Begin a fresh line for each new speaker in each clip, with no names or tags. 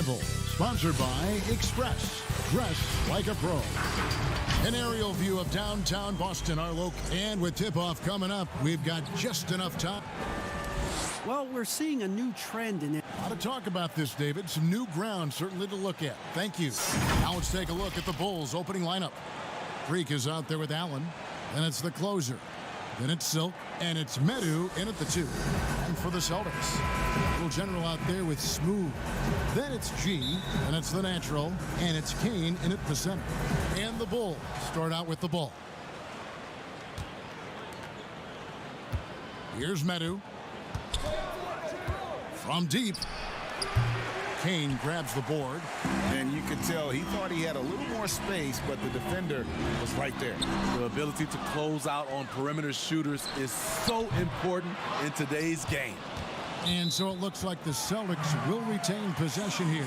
Basketball, sponsored by Express. Dress like a pro. An aerial view of downtown Boston, our local. And with tip-off coming up, we've got just enough time.
Well, we're seeing a new trend in it.
A lot to talk about this, David. Some new ground, certainly to look at. Thank you. Now let's take a look at the Bulls' opening lineup. Freak is out there with Allen. Then it's the closer. Then it's Silk. And it's Medu in at the 2. And for the Celtics, little general out there with Smooth. Then it's G. And it's the natural. And it's Kane in at the center. And the Bulls start out with the ball. Here's Medu. From deep. Kane grabs the board.
And you could tell he thought he had a little more space, but the defender was right there.
The ability to close out on perimeter shooters is so important in today's game.
And so it looks like the Celtics will retain possession here.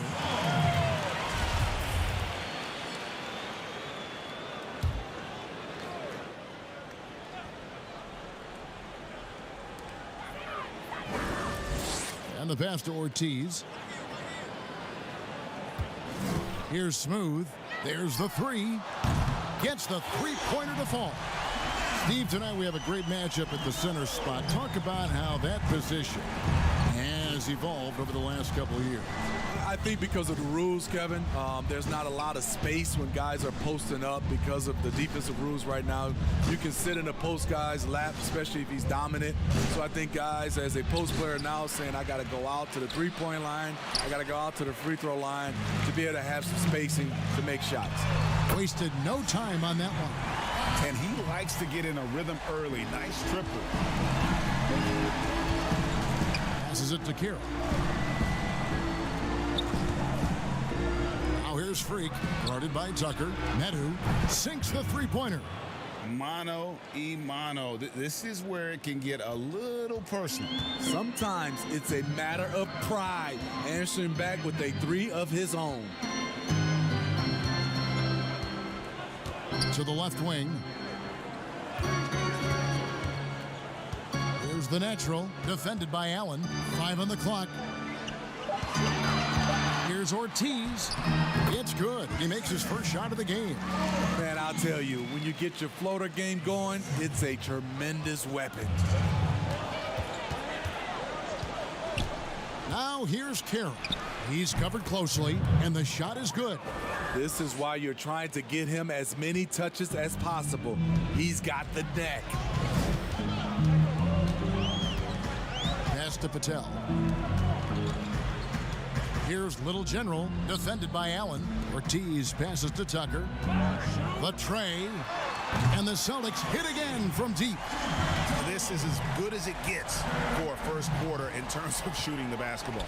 And the pass to Ortiz. Here's Smooth. There's the 3. Gets the three-pointer to fall. Steve, tonight we have a great matchup at the center spot. Talk about how that position has evolved over the last couple of years.
I think because of the rules, Kevin, there's not a lot of space when guys are posting up because of the defensive rules right now. You can sit in a post guy's lap, especially if he's dominant. So I think guys, as a post player now, saying I got to go out to the three-point line, I got to go out to the free throw line to be able to have some spacing to make shots.
Wasted no time on that one.
And he likes to get in a rhythm early. Nice triple.
Passes it to Carroll. Now here's Freak, guarded by Tucker. Medu sinks the three-pointer.
Mano y mano. This is where it can get a little personal.
Sometimes it's a matter of pride, answering back with a 3 of his own.
To the left wing. Here's the natural, defended by Allen. 5 on the clock. Here's Ortiz. It's good. He makes his first shot of the game.
Man, I'll tell you, when you get your floater game going, it's a tremendous weapon.
Now here's Carroll. He's covered closely, and the shot is good.
This is why you're trying to get him as many touches as possible. He's got the neck.
Pass to Patel. Here's Little General, defended by Allen. Ortiz passes to Tucker. The tray. And the Celtics hit again from deep.
This is as good as it gets for a first quarter in terms of shooting the basketball.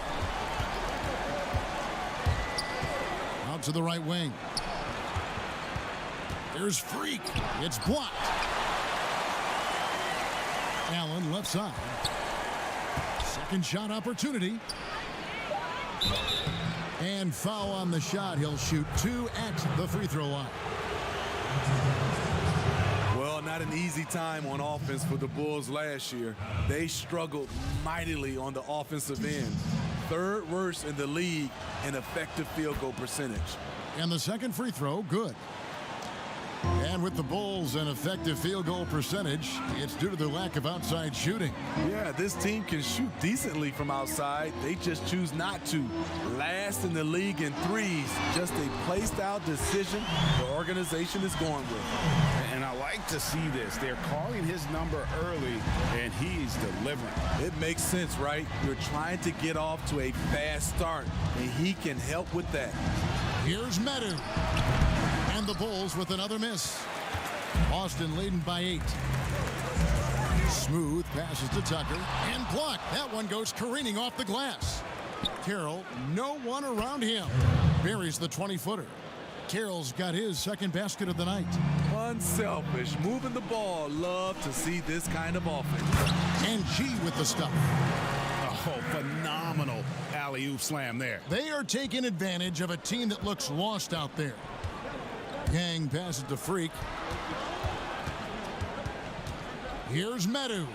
Out to the right wing. There's Freak. It's blocked. Allen left side. Second shot opportunity. And foul on the shot. He'll shoot 2 at the free throw line.
Well, not an easy time on offense for the Bulls last year. They struggled mightily on the offensive end. 3rd worst in the league in effective field goal percentage.
And the second free throw, good. And with the Bulls an effective field goal percentage, it's due to their lack of outside shooting.
Yeah, this team can shoot decently from outside. They just choose not to. Last in the league in threes. Just a placed-out decision the organization is going with.
And I like to see this. They're calling his number early, and he's delivering.
It makes sense, right? You're trying to get off to a fast start, and he can help with that.
Here's Medu. And the Bulls with another miss. Boston leading by 8. Smooth passes to Tucker and blocked. That one goes careening off the glass. Carroll, no one around him. Buries the 20-footer. Carroll's got his second basket of the night.
Unselfish, moving the ball. Love to see this kind of offense.
And G with the stuff.
Oh, phenomenal alley-oop slam there.
They are taking advantage of a team that looks lost out there. Yang passes to Freak. Here's Medu.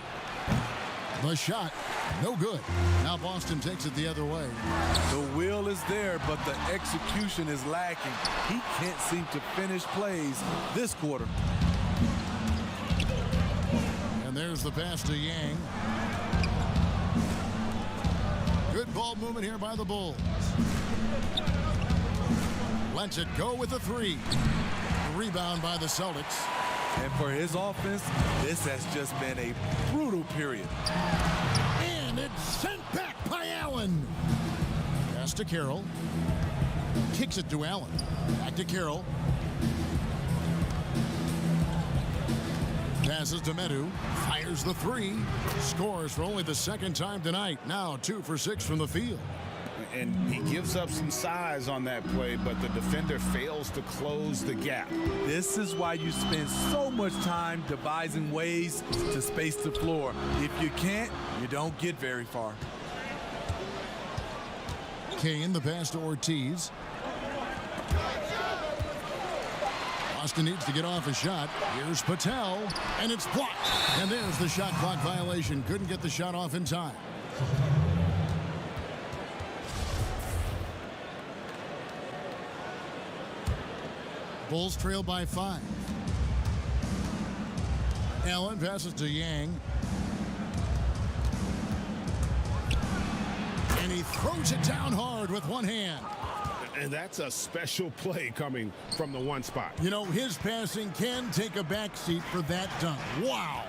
The shot No good. Now Boston takes it the other way.
The will is there, but the execution is lacking. He can't seem to finish plays this quarter.
And there's the pass to Yang. Good ball movement here by the Bulls. Lets it go with a three. Rebound by the Celtics.
And for his offense, this has just been a brutal period.
And it's sent back by Allen. Pass to Carroll. Kicks it to Allen. Back to Carroll. Passes to Medu. Fires the three. Scores for only the second time tonight. Now 2 for 6 from the field.
And he gives up some size on that play, but the defender fails to close the gap.
This is why you spend so much time devising ways to space the floor. If you can't, you don't get very far.
Kane, the pass to Ortiz. Boston needs to get off a shot. Here's Patel, and it's blocked. And there's the shot clock violation. Couldn't get the shot off in time. Bulls trail by 5. Allen passes to Yang. And he throws it down hard with one hand.
And that's a special play coming from the one spot.
You know, his passing can take a backseat for that dunk. Wow.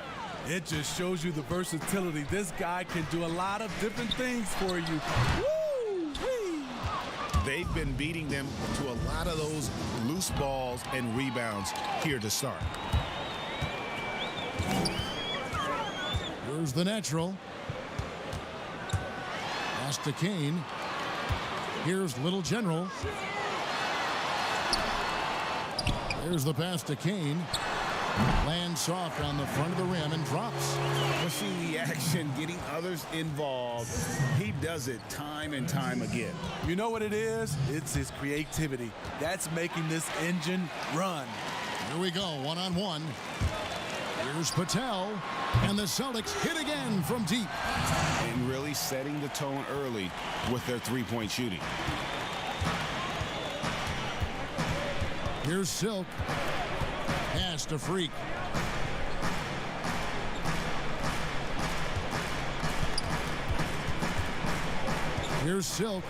It just shows you the versatility. This guy can do a lot of different things for you. Woo-wee.
They've been beating them to a lot of those loose balls and rebounds here to start.
Here's the natural. Pass to Kane. Here's Little General. There's the pass to Kane. Lands soft on the front of the rim and drops.
Pushing the action, getting others involved. He does it time and time again.
You know what it is? It's his creativity. That's making this engine run.
Here we go, one-on-one. Here's Patel, and the Celtics hit again from deep.
And really setting the tone early with their three-point shooting.
Here's Silk. Pass to Freak. Here's Silk.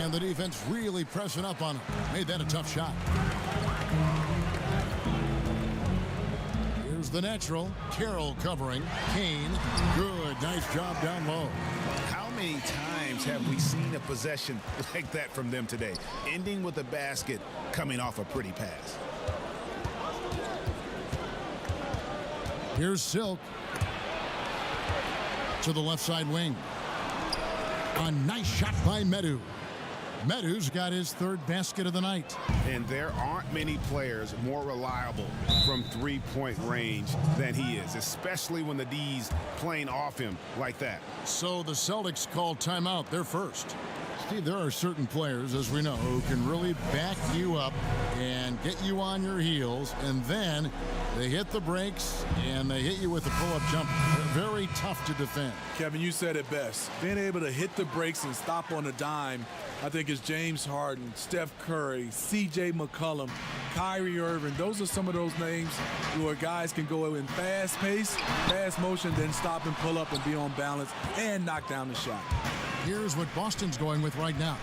And the defense really pressing up on him. Made that a tough shot. Here's the natural. Carroll covering. Kane. Good. Nice job down low.
How many times have we seen a possession like that from them today? Ending with a basket, coming off a pretty pass.
Here's Silk. To the left side wing. A nice shot by Medu. Medu's got his third basket of the night.
And there aren't many players more reliable from three-point range than he is, especially when the D's playing off him like that.
So the Celtics call timeout. They're first. Steve, there are certain players, as we know, who can really back you up and get you on your heels, and then they hit the brakes and they hit you with a pull-up jumper. They're very tough to defend.
Kevin, you said it best. Being able to hit the brakes and stop on a dime, I think it's James Harden, Steph Curry, C.J. McCollum, Kyrie Irving. Those are some of those names where guys can go in fast pace, fast motion, then stop and pull up and be on balance and knock down the shot.
Here's what Boston's going with right now.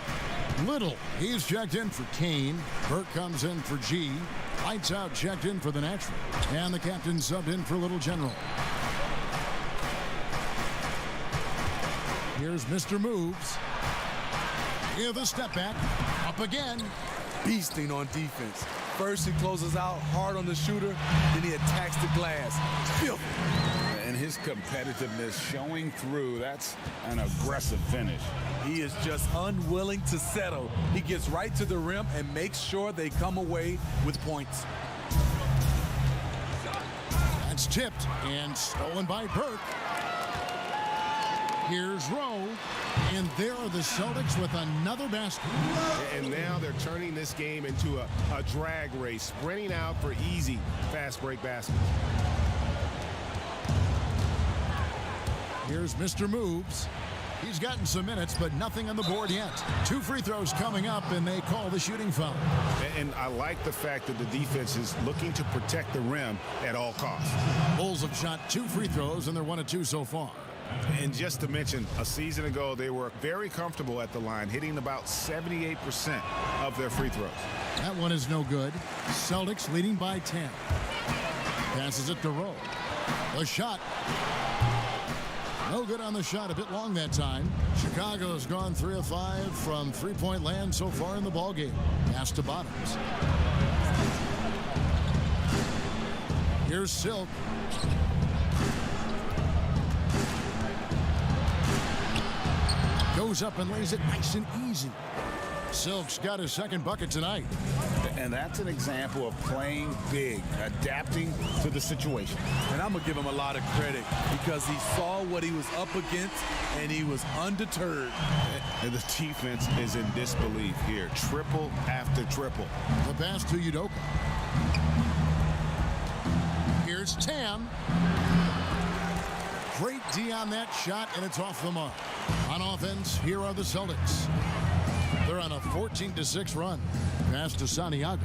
Little, he's checked in for Kane. Burke comes in for G. Lights out, checked in for the natural. And the captain subbed in for Little General. Here's Mr. Moves. Here the step back. Up again.
Beasting on defense. First he closes out hard on the shooter, then he attacks the glass. Filthy.
And his competitiveness showing through. That's an aggressive finish.
He is just unwilling to settle. He gets right to the rim and makes sure they come away with points.
That's tipped and stolen by Burke. Here's Rowe. And there are the Celtics with another basket.
And now they're turning this game into a drag race, sprinting out for easy fast break baskets.
Here's Mr. Moves. He's gotten some minutes, but nothing on the board yet. 2 free throws coming up, and they call the shooting foul.
And I like the fact that the defense is looking to protect the rim at all costs.
Bulls have shot 2 free throws, and they're 1 of 2 so far.
And just to mention, a season ago, they were very comfortable at the line, hitting about 78% of their free throws.
That one is no good. Celtics leading by 10. Passes it to Rowe. The shot. No good on the shot. A bit long that time. Chicago has gone 3 of 5 from three-point land so far in the ballgame. Pass to Bottoms. Here's Silk. Goes up and lays it nice and easy. Silk's got his second bucket tonight.
And that's an example of playing big, adapting to the situation.
And I'm going to give him a lot of credit because he saw what he was up against and he was undeterred.
And the defense is in disbelief here. Triple after triple.
The pass to Udoka. Here's Tam. Great D on that shot, and it's off the mark. On offense, here are the Celtics. They're on a 14-6 run. Pass to Santiago.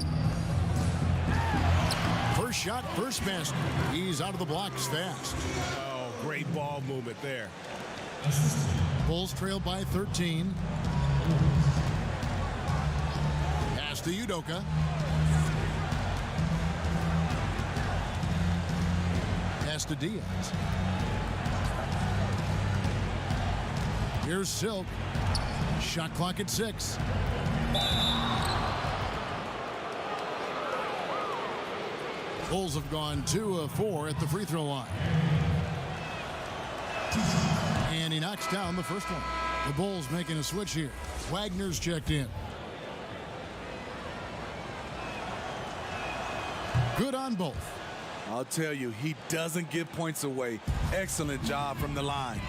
First shot, first basket. He's out of the blocks fast.
Oh, great ball movement there.
Bulls trail by 13. Pass to Udoka. Pass to Diaz. Here's Silk. Shot clock at 6. Bulls have gone 2 of 4 at the free throw line. And he knocks down the first one. The Bulls making a switch here. Wagner's checked in. Good on both.
I'll tell you, he doesn't give points away. Excellent job from the line.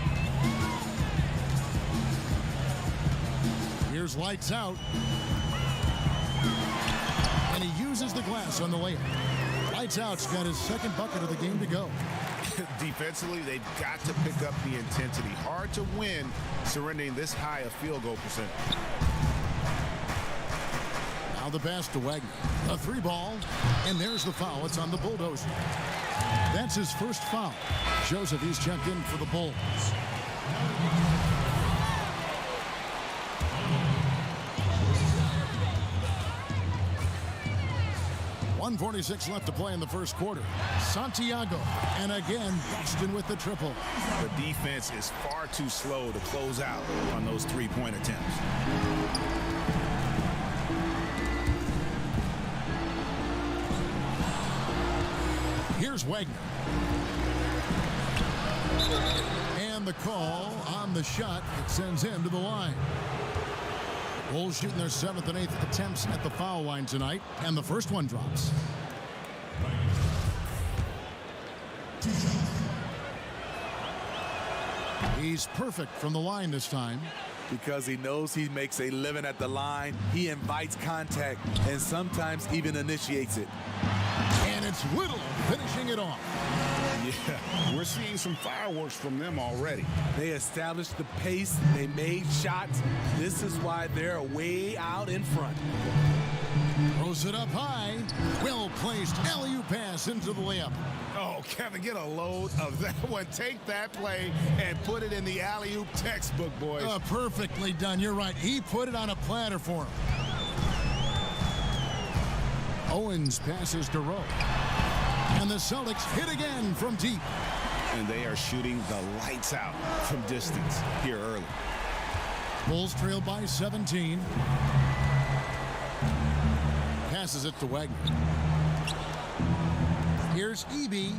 Here's lights out. And he uses the glass on the layup. Lights out's got his second bucket of the game to go.
Defensively, they've got to pick up the intensity. Hard to win surrendering this high a field goal percentage.
Now the pass to Wagner. A 3-ball. And there's the foul. It's on the Bulldozer. That's his first foul. Joseph, he's checked in for the Bulls. 1:46 left to play in the first quarter. Santiago, and again, Boston with the triple.
The defense is far too slow to close out on those three-point attempts.
Here's Wagner. And the call on the shot that sends him to the line. Bulls shooting their 7th and 8th attempts at the foul line tonight, and the first one drops. He's perfect from the line this time.
Because he knows he makes a living at the line, he invites contact and sometimes even initiates it.
And it's Whittle finishing it off.
Yeah, we're seeing some fireworks from them already.
They established the pace. They made shots. This is why they're way out in front.
Throws it up high. Well placed alley-oop pass into the layup.
Oh, Kevin, get a load of that one. Take that play and put it in the alley-oop textbook, boys.
Perfectly done. You're right. He put it on a platter for him. Owens passes to Rowe. And the Celtics hit again from deep.
And they are shooting the lights out from distance here early.
Bulls trail by 17. Passes it to Wagner. Here's Eby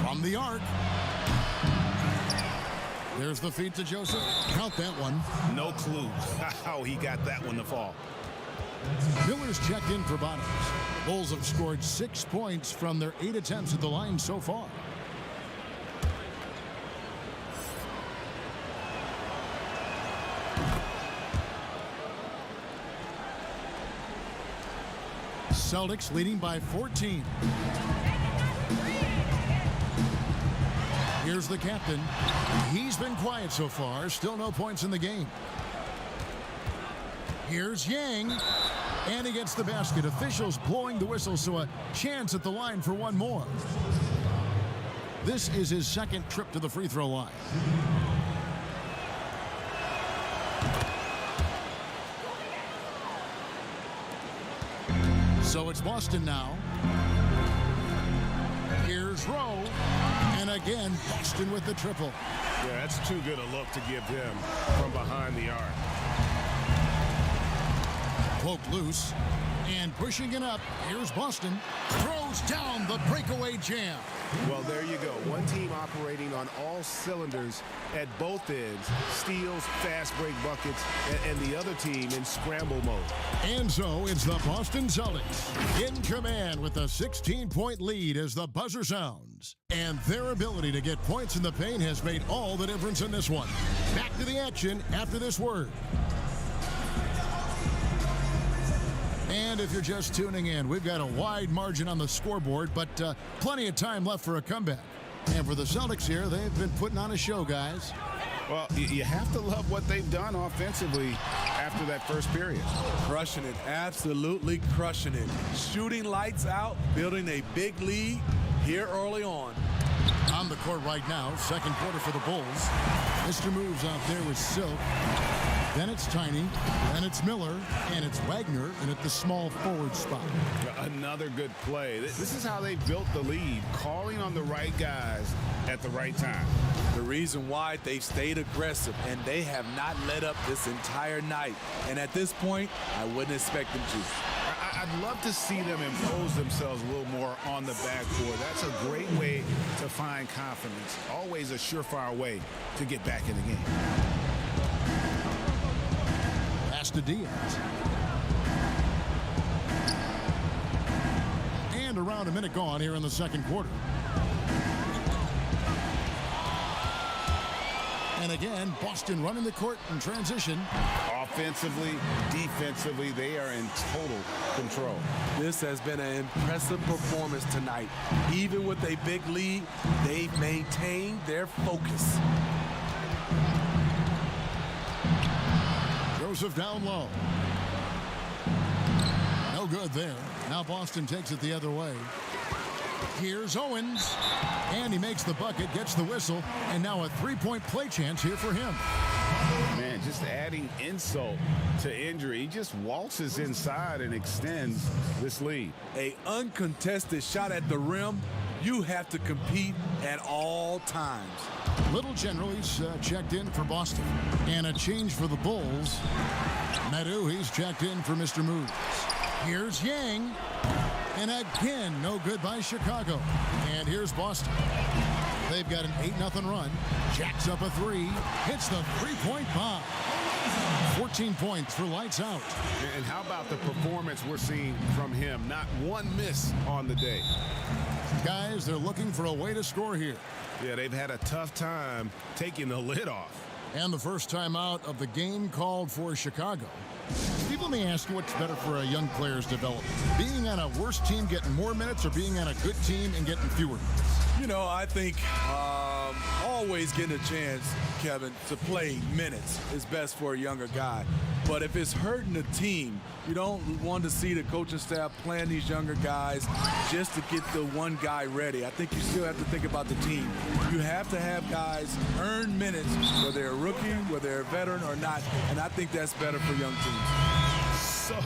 from the arc. There's the feed to Joseph. Count that one.
No clue how he got that one to fall.
Miller's checked in for Bottoms. Bulls have scored 6 points from their 8 attempts at the line so far. Celtics leading by 14. Here's the captain. He's been quiet so far. Still no points in the game. Here's Yang. And he gets the basket. Officials blowing the whistle, so a chance at the line for one more. This is his second trip to the free throw line. So it's Boston now. Here's Rowe. And again, Boston with the triple.
Yeah, that's too good a look to give him from behind the arc.
Poked loose. And pushing it up. Here's Boston. Throws down the breakaway jam.
Well, there you go. One team operating on all cylinders at both ends. Steals, fast break buckets, and the other team in scramble mode.
And so it's the Boston Celtics in command with a 16-point lead as the buzzer sounds. And their ability to get points in the paint has made all the difference in this one. Back to the action after this word. And if you're just tuning in, we've got a wide margin on the scoreboard, but plenty of time left for a comeback. And for the Celtics here, they've been putting on a show, guys.
Well, you have to love what they've done offensively after that first period.
Crushing it, absolutely crushing it. Shooting lights out, building a big lead here early on.
On the court right now, second quarter for the Bulls. Mr. Moves out there with Silk. Then it's Tiny, then it's Miller, and it's Wagner, and at the small forward spot.
Another good play. This is how they built the lead, calling on the right guys at the right time.
The reason why they've stayed aggressive, and they have not let up this entire night. And at this point, I wouldn't expect them to.
I'd love to see them impose themselves a little more on the backboard. That's a great way to find confidence. Always a surefire way to get back in the game.
To Diaz. And around a minute gone here in the second quarter. And again, Boston running the court in transition.
Offensively, defensively, they are in total control.
This has been an impressive performance tonight. Even with a big lead, they've maintained their focus.
Joseph down low. No good there. Now Boston takes it the other way. Here's Owens. And he makes the bucket, gets the whistle, and now a three-point play chance here for him.
Man, just adding insult to injury. He just waltzes inside and extends this lead.
An uncontested shot at the rim. You have to compete at all times.
Little General, he's checked in for Boston. And a change for the Bulls. Medu, he's checked in for Mr. Moves. Here's Yang. And again, no good by Chicago. And here's Boston. They've got an 8-0 run. Jacks up a three. Hits the three-point bomb. 14 points for lights out.
And how about the performance we're seeing from him? Not one miss on the day.
Guys, they're looking for a way to score here.
Yeah, they've had a tough time taking the lid off.
And the first time out of the game called for Chicago. Steve, let me ask you what's better for a young player's development? Being on a worse team getting more minutes or being on a good team and getting fewer minutes?
You know, I think always getting a chance, Kevin, to play minutes is best for a younger guy. But if it's hurting the team, you don't want to see the coaching staff playing these younger guys just to get the one guy ready. I think you still have to think about the team. You have to have guys earn minutes, whether they're a rookie, whether they're a veteran or not, and I think that's better for young teams.
So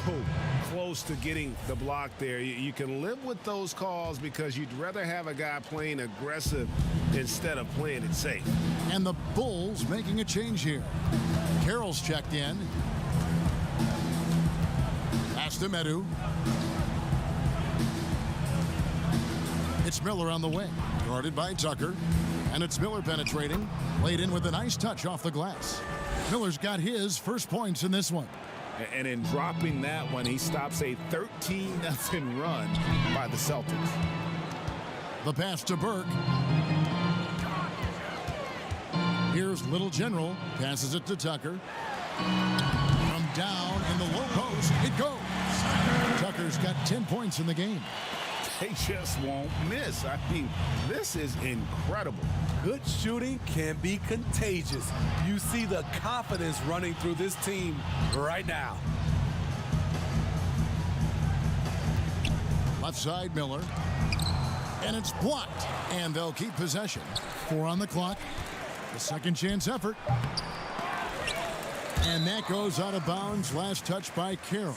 close to getting the block there. You can live with those calls because you'd rather have a guy playing aggressive instead of playing it safe.
And the Bulls making a change here. Carroll's checked in. Pass to Medu. It's Miller on the wing, guarded by Tucker. And it's Miller penetrating, laid in with a nice touch off the glass. Miller's got his first points in this one.
And in dropping that one, he stops a 13-0 run by the Celtics.
The pass to Burke. Here's Little General, passes it to Tucker. From down in the low post, it goes. Tucker's got 10 points in the game.
they just won't miss. I mean, this is incredible.
Good shooting can be contagious. You see the confidence running through this team right now.
Left side, Miller. And it's blocked. And they'll keep possession. 4 on the clock. The second chance effort. And that goes out of bounds. Last touch by Carroll.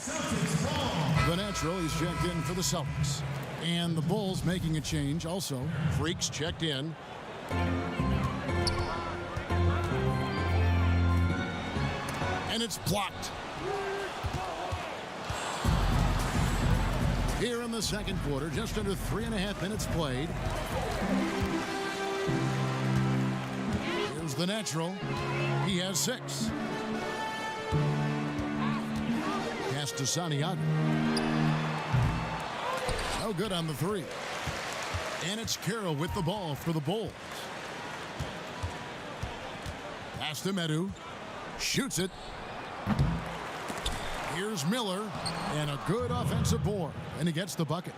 The natural, he's checked in for the Celtics. And the Bulls making a change also. Freaks checked in. And it's blocked. Here in the second quarter, just under 3.5 minutes played. Here's the natural. He has 6. Pass to Santiago. No good on the 3. And it's Carroll with the ball for the Bulls. Pass to Medu. Shoots it. Here's Miller, and a good offensive board, and he gets the bucket.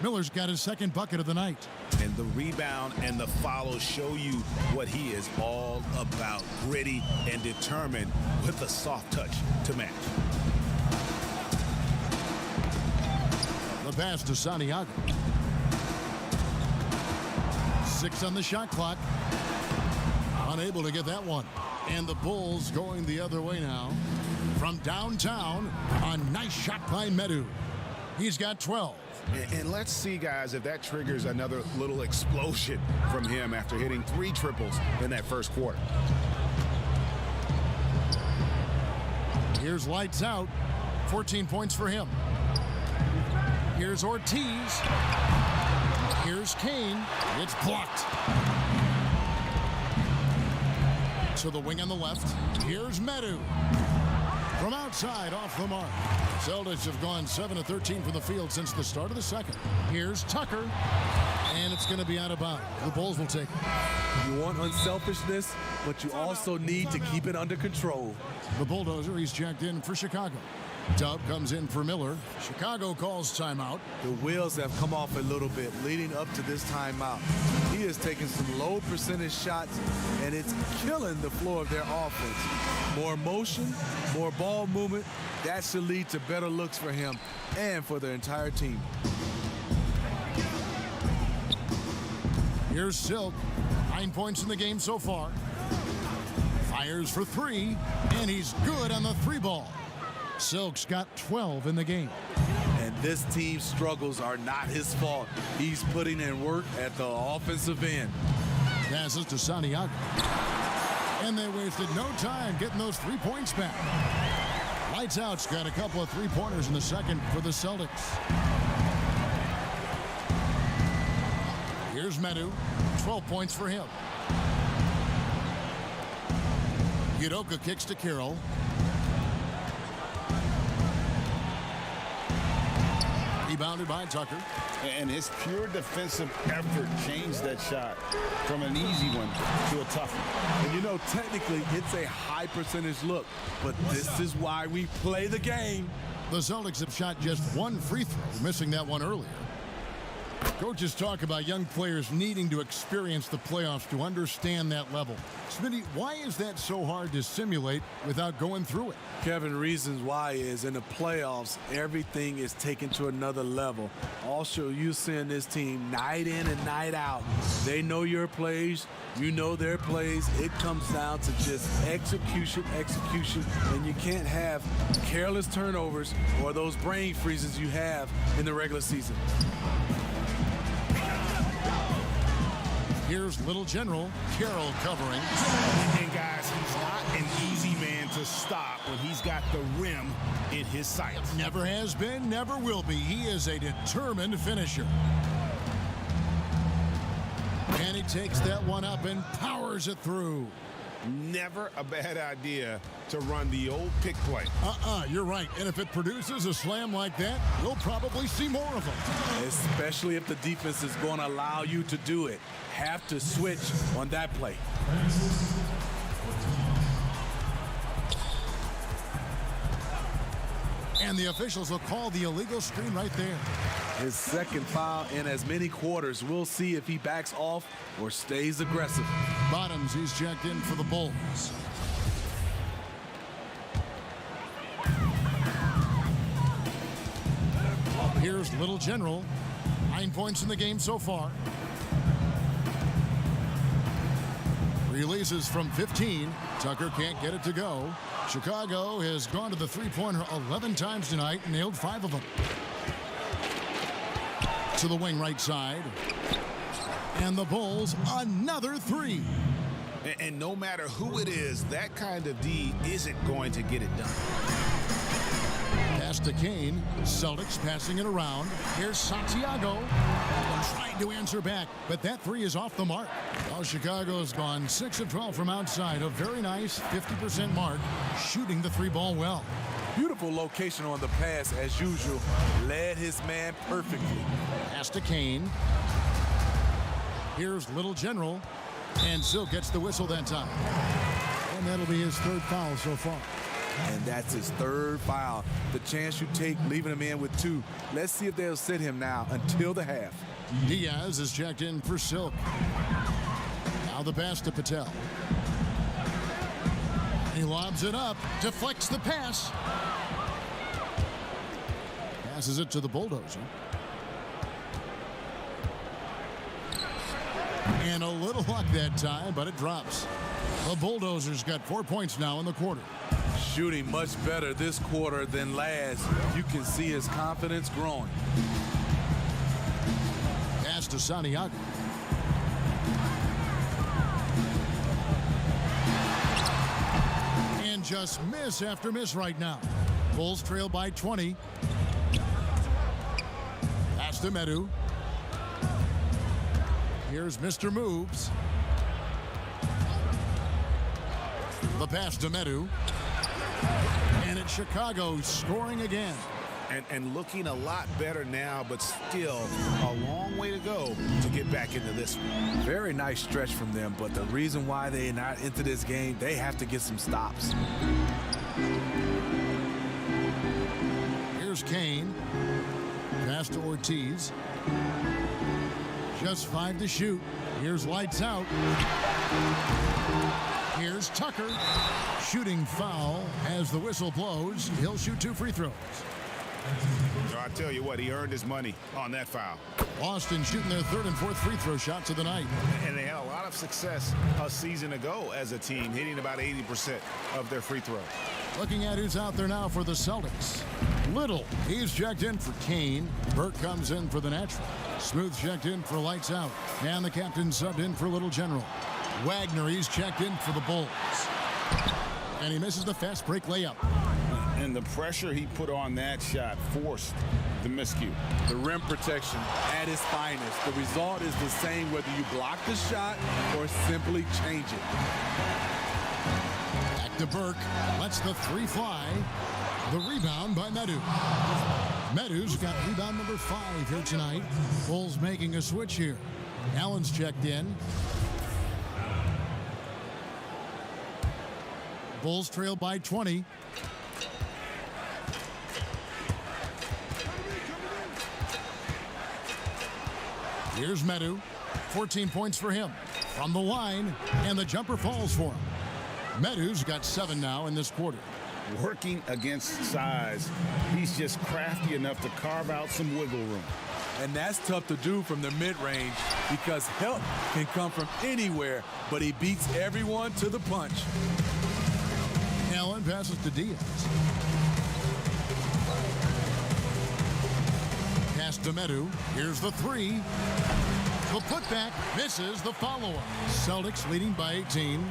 Miller's got his second bucket of the night.
And the rebound and the follow show you what he is all about. Gritty and determined with a soft touch to match.
The pass to Santiago. 6 on the shot clock. Unable to get that one. And the Bulls going the other way now. From downtown, a nice shot by Medu. He's got 12.
And let's see, guys, if that triggers another little explosion from him after hitting 3 triples in that first quarter.
Here's lights out. 14 points for him. Here's Ortiz. Here's Kane. It's blocked. To the wing on the left. Here's Medu. From outside, off the mark. Celtics have gone 7 of 13 from the field since the start of the second. Here's Tucker. And it's going to be out of bounds. The Bulls will take it.
You want unselfishness, but you also need to keep it under control.
The Bulldozer, he's checked in for Chicago. Dub comes in for Miller. Chicago calls timeout.
The wheels have come off a little bit leading up to this timeout. He has taken some low percentage shots, and it's killing the flow of their offense. More motion, more ball movement, that should lead to better looks for him and for the entire team.
Here's Silk. 9 points in the game so far. Fires for 3, and he's good on the 3 ball. Silk's got 12 in the game.
And this team's struggles are not his fault. He's putting in work at the offensive end.
Passes to Santiago. And they wasted no time getting those 3 points back. Lights out's got a couple of 3-pointers in the second for the Celtics. Here's Medu. 12 points for him. Udoka kicks to Carroll. Rebounded by Tucker.
And his pure defensive effort changed that shot from an easy one to a tough one.
And you know, technically, it's a high percentage look, but this is why we play the game.
The Celtics have shot just 1 free throw, missing that one earlier. Coaches talk about young players needing to experience the playoffs to understand that level. Smitty, why is that so hard to simulate without going through it?
Kevin, reasons why is in the playoffs, everything is taken to another level. Also, you seeing this team night in and night out. They know your plays. You know their plays. It comes down to just execution, and you can't have careless turnovers or those brain freezes you have in the regular season.
Here's Little General, Carroll covering.
And guys, he's not an easy man to stop when he's got the rim in his sights.
Never has been, never will be. He is a determined finisher. And he takes that one up and powers it through.
Never a bad idea to run the old pick play.
You're right. And if it produces a slam like that, you'll probably see more of them.
Especially if the defense is going to allow you to do it. Have to switch on that play.
And the officials will call the illegal screen right there.
His second foul in as many quarters. We'll see if he backs off or stays aggressive.
Bottoms, he's checked in for the Bulls. Here's Little General. 9 points in the game so far. Releases from 15. Tucker can't get it to go. Chicago has gone to the three-pointer 11 times tonight and nailed 5 of them. To the wing right side. And the Bulls, another 3.
And no matter who it is, that kind of D isn't going to get it done.
Pass to Kane. Celtics passing it around. Here's Santiago. Trying to answer back, but that 3 is off the mark. Well, Chicago's gone 6 of 12 from outside. A very nice 50% mark. Shooting the 3-ball well.
Beautiful location on the pass as usual. Led his man perfectly.
Pass to Kane. Here's Little General. And Silk gets the whistle that time. And that'll be his 3rd foul so far.
And that's his 3rd foul. The chance you take leaving him in with 2. Let's see if they'll sit him now until the half.
Diaz is checked in for Silk. Now the pass to Patel. He lobs it up, deflects the pass. Passes it to the Bulldozer. And a little luck that time, but it drops. The Bulldozers got 4 points now in the quarter.
Shooting much better this quarter than last. You can see his confidence growing.
Pass to Santiago. And just miss after miss right now. Bulls trail by 20. Pass to Medu. Here's Mr. Moves. The pass to Medu. And it's Chicago scoring again.
And looking a lot better now, but still a long way to go to get back into this one.
Very nice stretch from them, but the reason why they're not into this game, they have to get some stops.
Here's Kane. Pass to Ortiz. Just 5 to shoot. Here's lights out. Here's Tucker. Shooting foul as the whistle blows. He'll shoot 2 free throws.
So I tell you what, he earned his money on that foul.
Boston shooting their 3rd and 4th free throw shots of the night.
And they had a lot of success a season ago as a team, hitting about 80% of their free throws.
Looking at who's out there now for the Celtics. Little, he's checked in for Kane. Burke comes in for the natural. Smooth checked in for lights out. And the captain subbed in for Little General. Wagner, he's checked in for the Bulls. And he misses the fast break layup.
And the pressure he put on that shot forced the miscue.
The rim protection at its finest. The result is the same whether you block the shot or simply change it.
Back to Burke. Lets the 3 fly. The rebound by Medu. Medu's got rebound number 5 here tonight. Bulls making a switch here. Allen's checked in. Bulls trail by 20. Here's Medu. 14 points for him. From the line, and the jumper falls for him. Medu's got 7 now in this quarter.
Working against size, he's just crafty enough to carve out some wiggle room.
And that's tough to do from the mid-range because help can come from anywhere, but he beats everyone to the punch.
Allen passes to Diaz. Pass to Medu. Here's the 3. The putback misses the follow-up. Celtics leading by 18.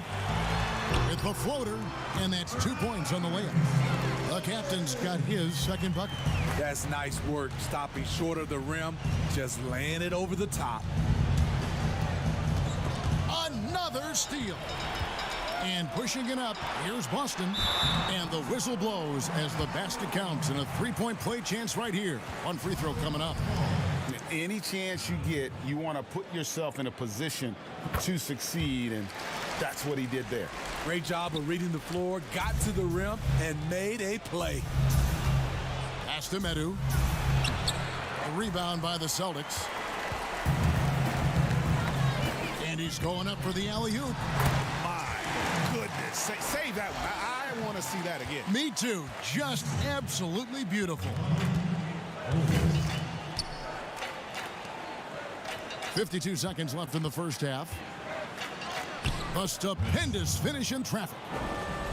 With the floater, and that's 2 points on the layup. The captain's got his 2nd bucket.
That's nice work, stopping short of the rim, just laying it over the top.
Another steal. And pushing it up, here's Boston. And the whistle blows as the basket counts, and a 3-point play chance right here. 1 free throw coming up.
Any chance you get, you want to put yourself in a position to succeed, and that's what he did there.
Great job of reading the floor, got to the rim, and made a play.
Pass to Medu. The rebound by the Celtics. And he's going up for the alley-oop.
My goodness. Save that one. I want to see that again.
Me too. Just absolutely beautiful. 52 seconds left in the first half. A stupendous finish in traffic.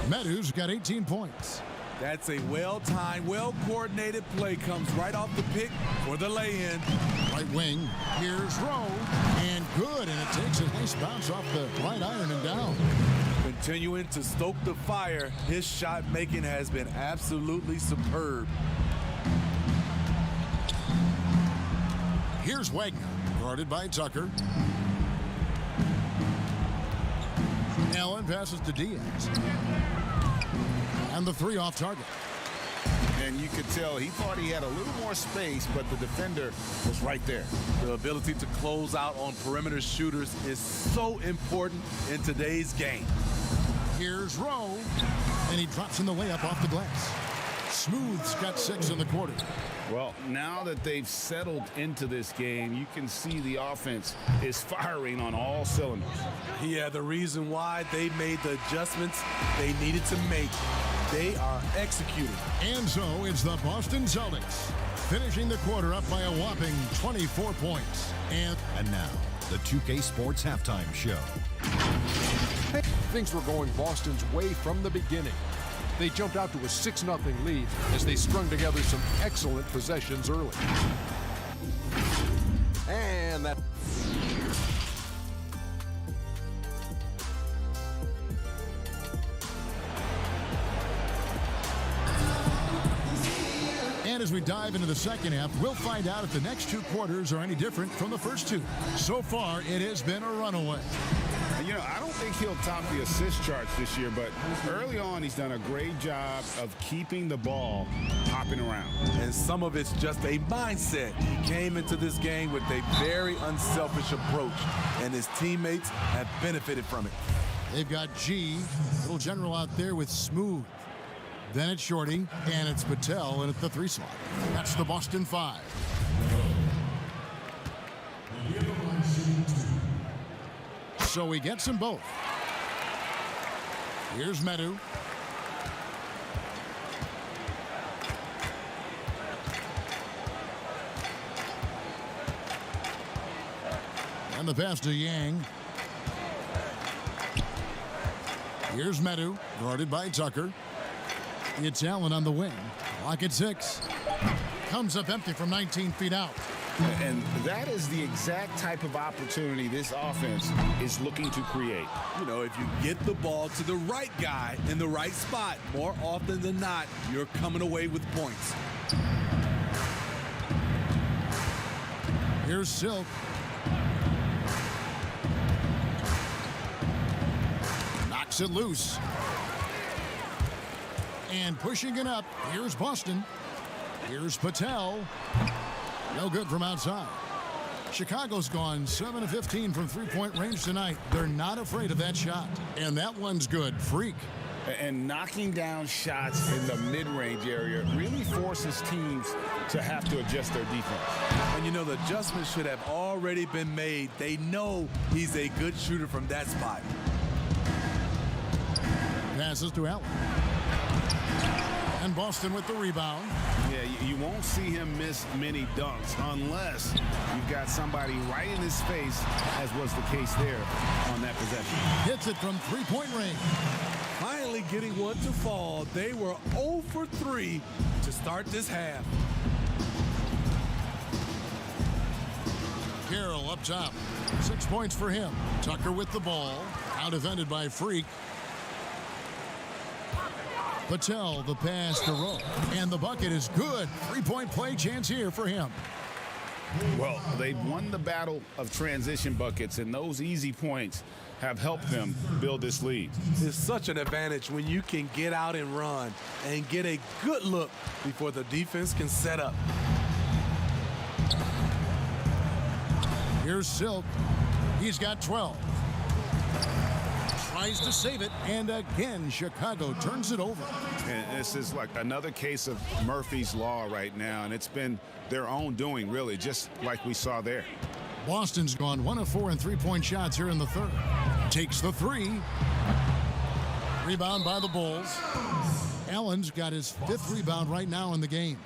Meadows got 18 points.
That's a well-timed, well-coordinated play. Comes right off the pick for the lay-in.
Right wing. Here's Rowe. And good. And it takes a nice bounce off the right iron and down.
Continuing to stoke the fire. His shot making has been absolutely superb.
Here's Wagner. Guarded by Tucker. Allen passes to Diaz. And the three off target.
And you could tell he thought he had a little more space, but the defender was right there.
The ability to close out on perimeter shooters is so important in today's game.
Here's Rowe. And he drops in the layup off the glass. Smooth's got 6 in the quarter.
Well, now that they've settled into this game, you can see the offense is firing on all cylinders.
Yeah, the reason why they made the adjustments they needed to make. They are executing.
And so it's the Boston Celtics finishing the quarter up by a whopping 24 points. And
now, the 2K Sports Halftime Show.
Things were going Boston's way from the beginning. They jumped out to a 6-0 lead as they strung together some excellent possessions early. And that...
And as we dive into the second half, we'll find out if the next 2 quarters are any different from the first 2. So far, it has been a runaway.
You know, I don't think he'll top the assist charts this year, but early on he's done a great job of keeping the ball hopping around.
And some of it's just a mindset. He came into this game with a very unselfish approach, and his teammates have benefited from it.
They've got G, little general out there with Smooth. Then it's Shorty, and it's Patel in at the 3 slot. That's the Boston 5. So he gets them both. Here's Medu. And the pass to Yang. Here's Medu, guarded by Tucker. It's Allen on the wing. Clock at 6. Comes up empty from 19 feet out.
And that is the exact type of opportunity this offense is looking to create.
You know, if you get the ball to the right guy in the right spot, more often than not, you're coming away with points.
Here's Silk. Knocks it loose. And pushing it up, here's Boston. Here's Patel. No good from outside. Chicago's gone 7 of 15 from three-point range tonight. They're not afraid of that shot. And that one's good. Freak.
And knocking down shots in the mid-range area really forces teams to have to adjust their defense.
And you know, the adjustments should have already been made. They know he's a good shooter from that spot.
Passes to Allen. And Boston with the rebound.
Yeah, you won't see him miss many dunks unless you've got somebody right in his face, as was the case there on that possession.
Hits it from three-point range.
Finally getting one to fall. They were 0 for 3 to start this half.
Carroll up top. 6 points for him. Tucker with the ball. Out defended by Freak. Patel, the pass to Rowe. And the bucket is good. Three-point play chance here for him.
Well, they've won the battle of transition buckets, and those easy points have helped them build this lead.
It's such an advantage when you can get out and run and get a good look before the defense can set up.
Here's Silk. He's got 12. tries to save it, and again, Chicago turns it over.
And this is like another case of Murphy's Law right now, and it's been their own doing, really, just like we saw there.
Boston's gone 1 of 4 in three-point shots here in the third. Takes the three. Rebound by the Bulls. Allen's got his 5th rebound right now in the game.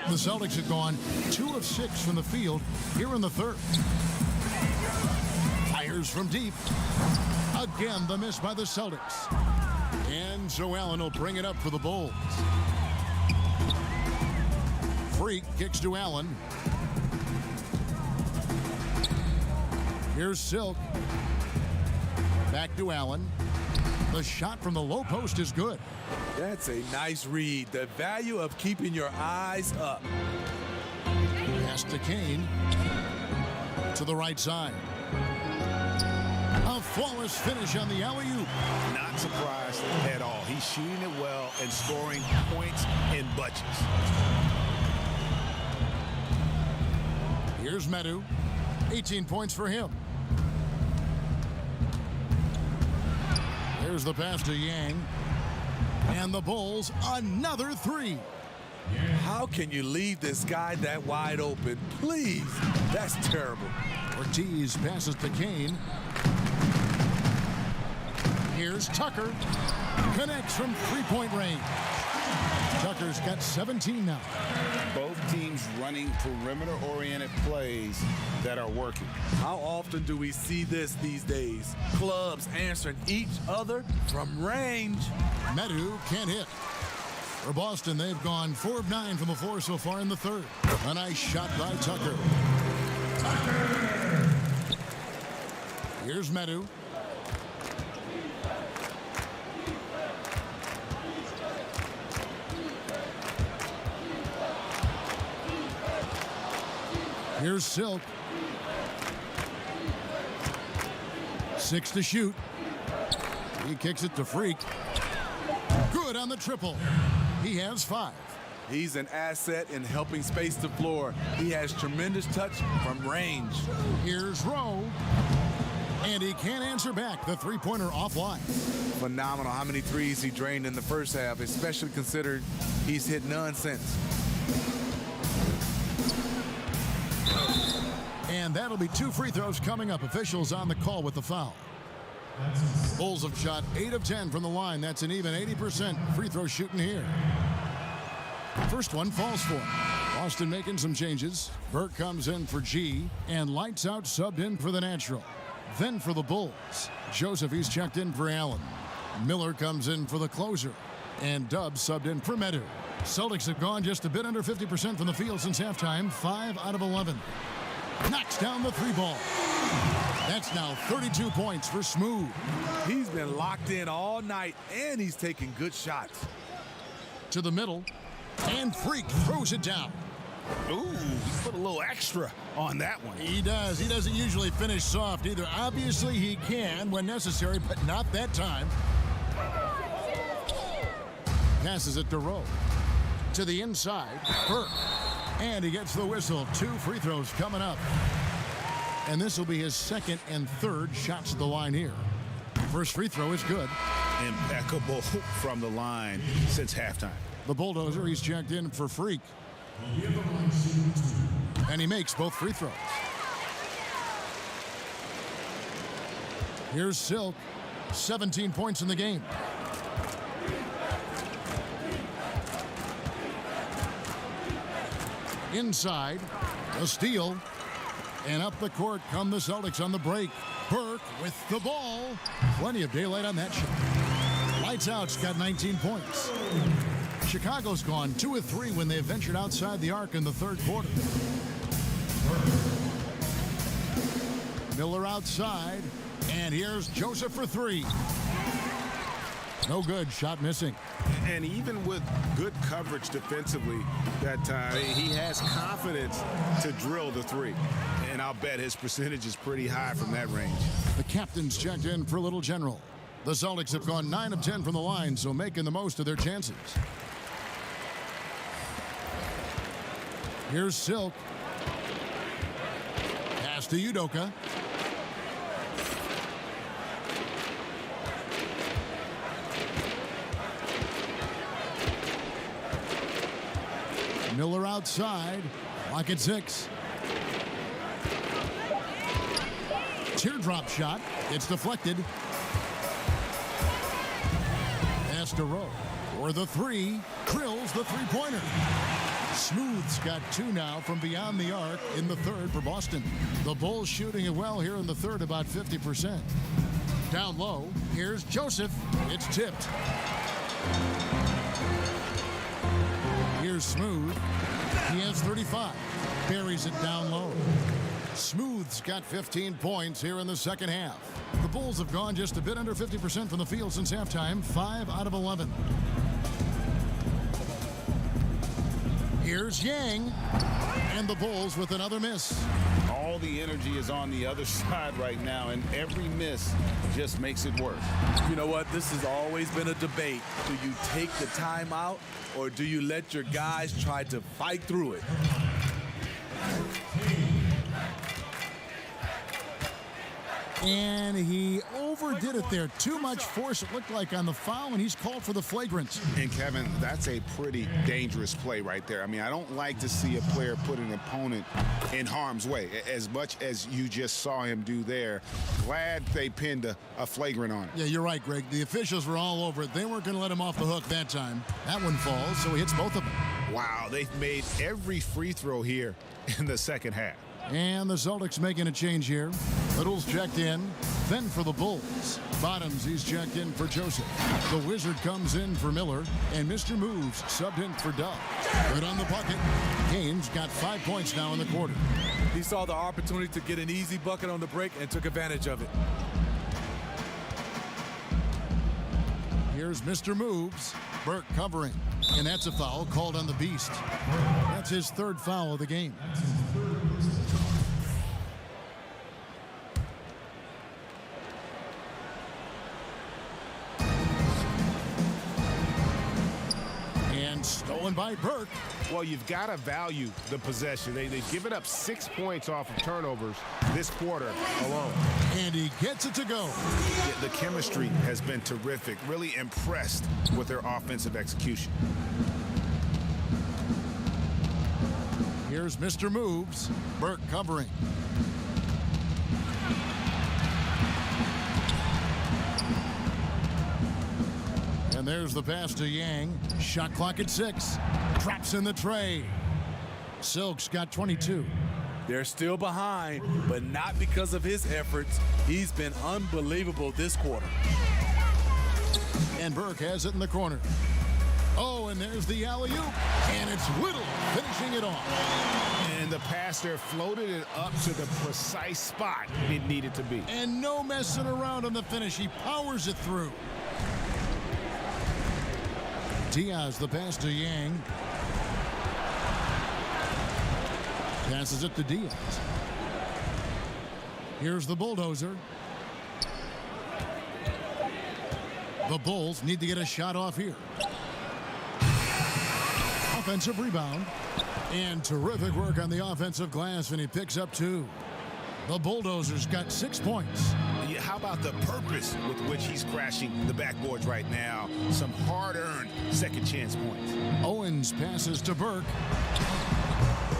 The Celtics have gone 2 of 6 from the field here in the third. Fires from deep. Again, the miss by the Celtics. And so Allen will bring it up for the Bulls. Freak kicks to Allen. Here's Silk. Back to Allen. The shot from the low post is good.
That's a nice read. The value of keeping your eyes up.
Pass to Kane. To the right side. A flawless finish on the alley-oop.
Not surprised at all. He's shooting it well and scoring points in bunches.
Here's Medu. 18 points for him. There's the pass to Yang. And the Bulls, another three.
How can you leave this guy that wide open? Please. That's terrible.
Ortiz passes to Kane. Here's Tucker. Connects from three-point range. Tucker's got 17 now.
Both teams running perimeter-oriented plays that are working.
How often do we see this these days? Clubs answering each other from range.
Medu can't hit. For Boston, they've gone 4 of 9 from the floor so far in the third. A nice shot by Tucker. Here's Medu. Here's Silk. 6 to shoot. He kicks it to Freak. Good on the triple. He has 5.
He's an asset in helping space the floor. He has tremendous touch from range.
Here's Rowe. And he can't answer back. The three-pointer offline.
Phenomenal how many threes he drained in the first half, especially considering he's hit none since.
And that'll be 2 free throws coming up. Officials on the call with the foul. Bulls have shot 8 of 10 from the line. That's an even 80% free throw shooting here. First one falls for him. Boston making some changes. Burke comes in for G, and Lights Out subbed in for the natural. Then for the Bulls, Joseph, he's checked in for Allen. Miller comes in for the closer, and Dubs subbed in for Medu. Celtics have gone just a bit under 50% from the field since halftime, 5 out of 11. Knocks down the 3 ball. That's now 32 points for Smooth.
He's been locked in all night, and he's taking good shots.
To the middle, and Freak throws it down.
Ooh, he put a little extra on that one.
He does. He doesn't usually finish soft either. Obviously, he can when necessary, but not that time. Passes it to Rowe. To the inside, Burke. And he gets the whistle. 2 free throws coming up. And this will be his 2nd and 3rd shots at the line here. First free throw is good.
Impeccable from the line since halftime.
The Bulldozer, he's checked in for Freak. And he makes both free throws. Here's Silk. 17 points in the game. Inside, a steal, and up the court come the Celtics on the break. Burke with the ball. Plenty of daylight on that shot. Lights Out's got 19 points. Chicago's gone 2 of 3 when they ventured outside the arc in the third quarter. Miller outside, and here's Joseph for 3. No good, shot missing.
And even with good coverage defensively that time, he has confidence to drill the 3. And I'll bet his percentage is pretty high from that range.
The captain's checked in for Little General. The Celtics have gone 9 of 10 from the line, so making the most of their chances. Here's Silk. to Udoka. Miller outside. Lock at 6. Teardrop shot. It's deflected. Pass to Rowe. For the 3. Drills the three-pointer. Smooth's got 2 now from beyond the arc in the third for Boston. The Bulls shooting it well here in the third, about 50%. Down low, here's Joseph. It's tipped. Here's Smooth. He has 35. Buries it down low. Smooth's got 15 points here in the second half. The Bulls have gone just a bit under 50% from the field since halftime, 5 out of 11. Here's Yang, and the Bulls with another miss.
All the energy is on the other side right now, and every miss just makes it worse.
You know what? This has always been a debate. Do you take the timeout, or do you let your guys try to fight through it?
And he overdid it there. Too much force, it looked like, on the foul, and he's called for the flagrant.
And, Kevin, that's a pretty dangerous play right there. I mean, I don't like to see a player put an opponent in harm's way, as much as you just saw him do there. Glad they pinned a flagrant on him.
Yeah, you're right, Greg. The officials were all over it. They weren't going to let him off the hook that time. That one falls, so he hits both of them.
Wow, they've made every free throw here in the second half.
And the Celtics making a change here. Little's checked in. Then for the Bulls. Bottoms, he's checked in for Joseph. The Wizard comes in for Miller. And Mr. Moves subbed in for Dove. Good on the bucket. Kane's got 5 points now in the quarter.
He saw the opportunity to get an easy bucket on the break and took advantage of it.
Here's Mr. Moves. Burke covering. And that's a foul called on the Beast. That's his third foul of the game. Stolen by Burke.
Well, you've got to value the possession. They've given up 6 points off of turnovers this quarter alone.
And he gets it to go.
The chemistry has been terrific. Really impressed with their offensive execution.
Here's Mr. Moves. Burke covering. And there's the pass to Yang. Shot clock at 6. Drops in the tray. Silk's got 22.
They're still behind, but not because of his efforts. He's been unbelievable this quarter.
And Burke has it in the corner. Oh, and there's the alley-oop. And it's Whittle finishing it off.
And the pass there floated it up to the precise spot it needed to be.
And no messing around on the finish. He powers it through. Diaz, the pass to Yang. Passes it to Diaz. Here's the bulldozer. The Bulls need to get a shot off here. Offensive rebound. And terrific work on the offensive glass, and he picks up 2. The Bulldozer's got 6 points.
How about the purpose with which he's crashing the backboards right now? Some hard-earned second chance points.
Owens passes to Burke.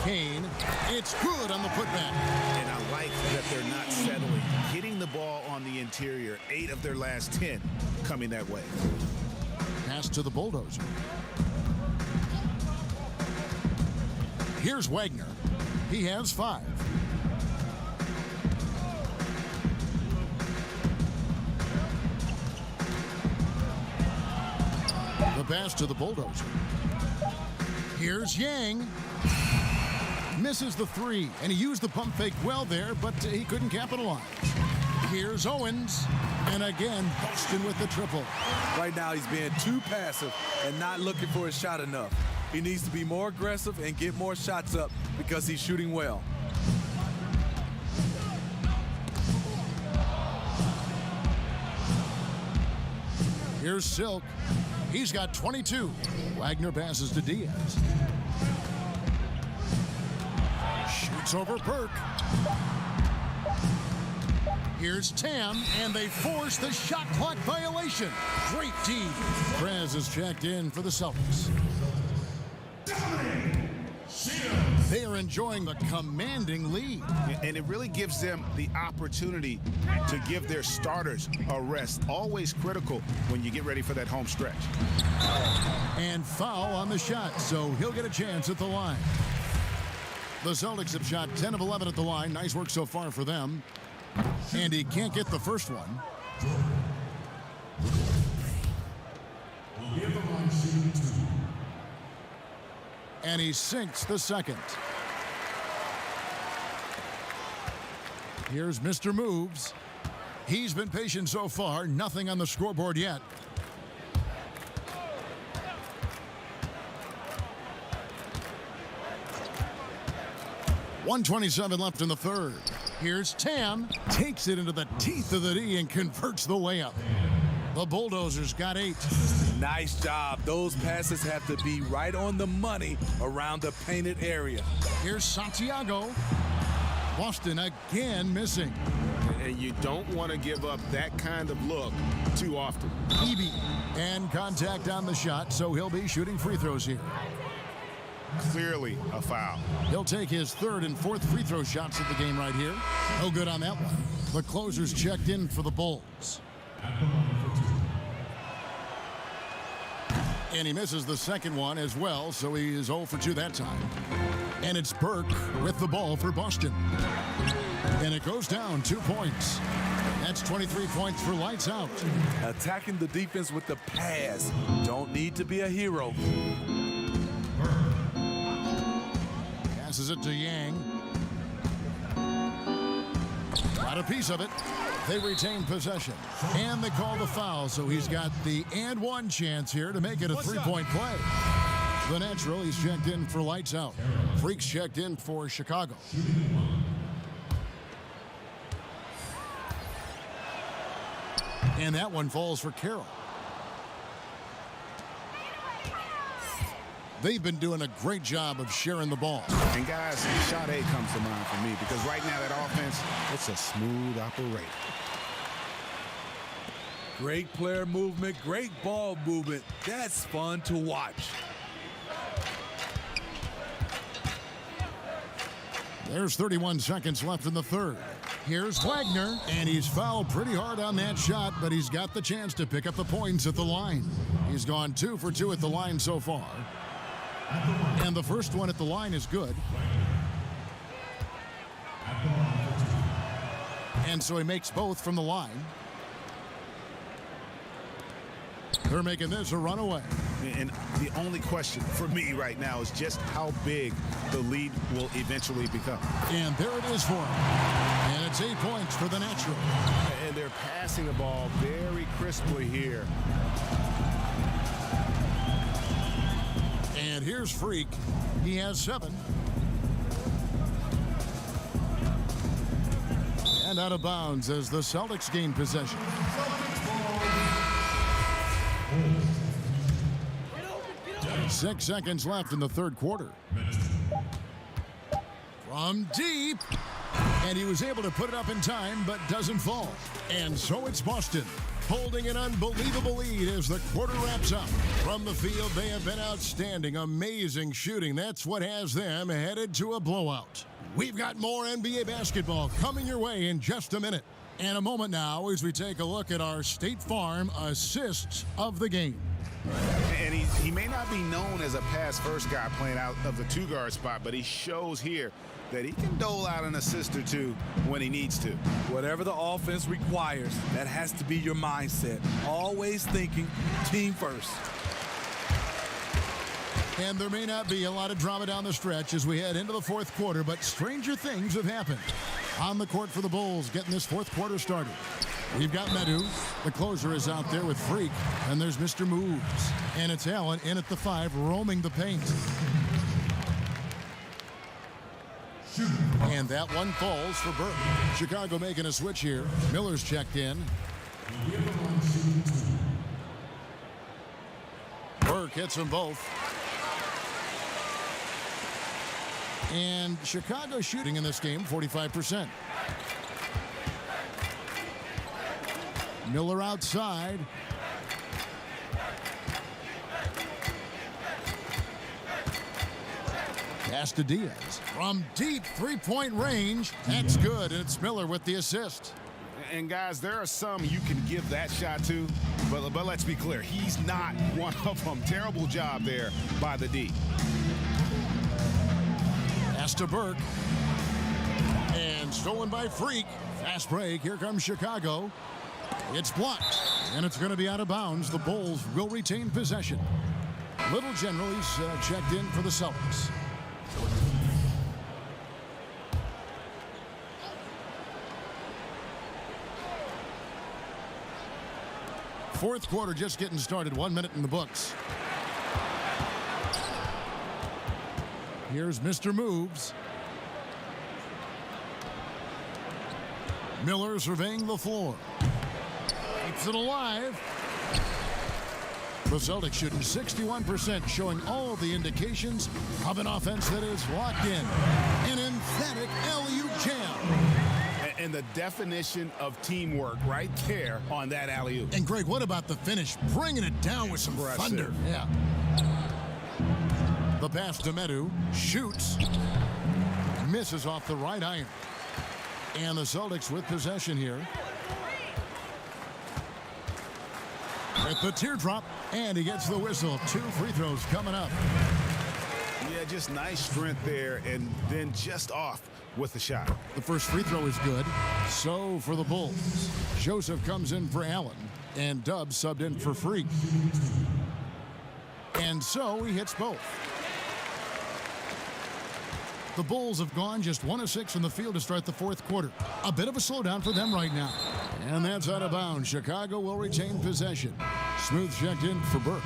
Kane, it's good on the putback.
And I like that they're not settling. Hitting the ball on the interior, 8 of their last 10 coming that way.
Pass to the Bulldozer. Here's Wagner. He has 5. The pass to the Bulldozer. Here's Yang. Misses the 3, and he used the pump fake well there, but he couldn't capitalize. Here's Owens, and again, Boston with the triple.
Right now, he's being too passive and not looking for his shot enough. He needs to be more aggressive and get more shots up because he's shooting well.
Here's Silk. He's got 22. Wagner passes to Diaz. Shoots over Burke. Here's Tam, and they force the shot clock violation. Great D. Perez is checked in for the Celtics. They are enjoying the commanding lead.
And it really gives them the opportunity to give their starters a rest. Always critical when you get ready for that home stretch.
And foul on the shot, so he'll get a chance at the line. The Celtics have shot 10 of 11 at the line. Nice work so far for them. And he can't get the first one. And he sinks the second. Here's Mr. Moves. He's been patient so far. Nothing on the scoreboard yet. .127 left in the third. Here's Tam. Takes it into the teeth of the D and converts the layup. The Bulldozers got 8.
Nice job. Those passes have to be right on the money around the painted area.
Here's Santiago. Boston again missing.
And you don't want to give up that kind of look too often.
Eby. And contact on the shot, so he'll be shooting free throws here.
Clearly a foul.
He'll take his third and fourth free throw shots of the game right here. No good on that one. The closer's checked in for the Bulls. And he misses the second one as well, so he is 0 for 2 that time. And it's Burke with the ball for Boston. And it goes down 2 points. That's 23 points for lights out.
Attacking the defense with the pass. Don't need to be a hero.
Passes it to Yang. Got a piece of it. They retain possession. And they call the foul, so he's got the and one chance here to make it a three-point play. The natural, he's checked in for lights out. Freaks checked in for Chicago. And that one falls for Carroll. They've been doing a great job of sharing the ball.
And guys, shot A comes to mind for me because right now that offense, it's a smooth operation.
Great player movement, great ball movement. That's fun to watch.
There's 31 seconds left in the third. Here's Wagner, and he's fouled pretty hard on that shot, but he's got the chance to pick up the points at the line. He's gone 2 for 2 at the line so far. And the first one at the line is good. And so he makes both from the line. They're making this a runaway.
And the only question for me right now is just how big the lead will eventually become.
And there it is for him. And it's 8 points for the natural.
And they're passing the ball very crisply here.
And here's Freak. He has 7. And out of bounds as the Celtics gain possession. Six seconds left in the third quarter. From deep. And he was able to put it up in time, but doesn't fall. And so it's Boston, holding an unbelievable lead as the quarter wraps up. From the field, they have been outstanding. Amazing shooting. That's what has them headed to a blowout. We've got more NBA basketball coming your way in just a minute. And a moment now as we take a look at our State Farm assists of the game.
And he may not be known as a pass-first guy playing out of the two-guard spot, but he shows here that he can dole out an assist or two when he needs to.
Whatever the offense requires, that has to be your mindset. Always thinking team first.
And there may not be a lot of drama down the stretch as we head into the fourth quarter, but stranger things have happened. On the court for the Bulls, getting this fourth quarter started. We've got Medu. The closer is out there with Freak. And there's Mr. Moves. And it's Allen in at the 5, roaming the paint. And that one falls for Burke. Chicago making a switch here. Miller's checked in. Burke hits them both. And Chicago shooting in this game 45%. Miller outside. Pass to Diaz. From deep three-point range. That's good, and it's Miller with the assist.
And guys, there are some you can give that shot to, but let's be clear, he's not one of them. Terrible job there by the D.
Pass to Burke. And stolen by Freak. Fast break. Here comes Chicago. It's blocked. And it's going to be out of bounds. The Bulls will retain possession. Little General's checked in for the Celtics. Fourth quarter just getting started. 1 minute in the books. Here's Mr. Moves. Miller surveying the floor. Keeps it alive. The Celtics shooting 61%, showing all the indications of an offense that is locked in. An emphatic alley-oop jam.
And the definition of teamwork right there on that alley-oop.
And Greg, what about the finish? Bringing it down with some thunder. Yeah. The pass to Medu. Shoots. Misses off the right iron. And the Celtics with possession here. At the teardrop. And he gets the whistle. 2 free throws coming up.
Yeah, just nice strength there. And then just off with the shot.
The first free throw is good. So for the Bulls. Joseph comes in for Allen. And Dubs subbed in for Freak. And so he hits both. The Bulls have gone just 1 of 6 from the field to start the fourth quarter. A bit of a slowdown for them right now. And that's out of bounds. Chicago will retain possession. Smooth checked in for Burke.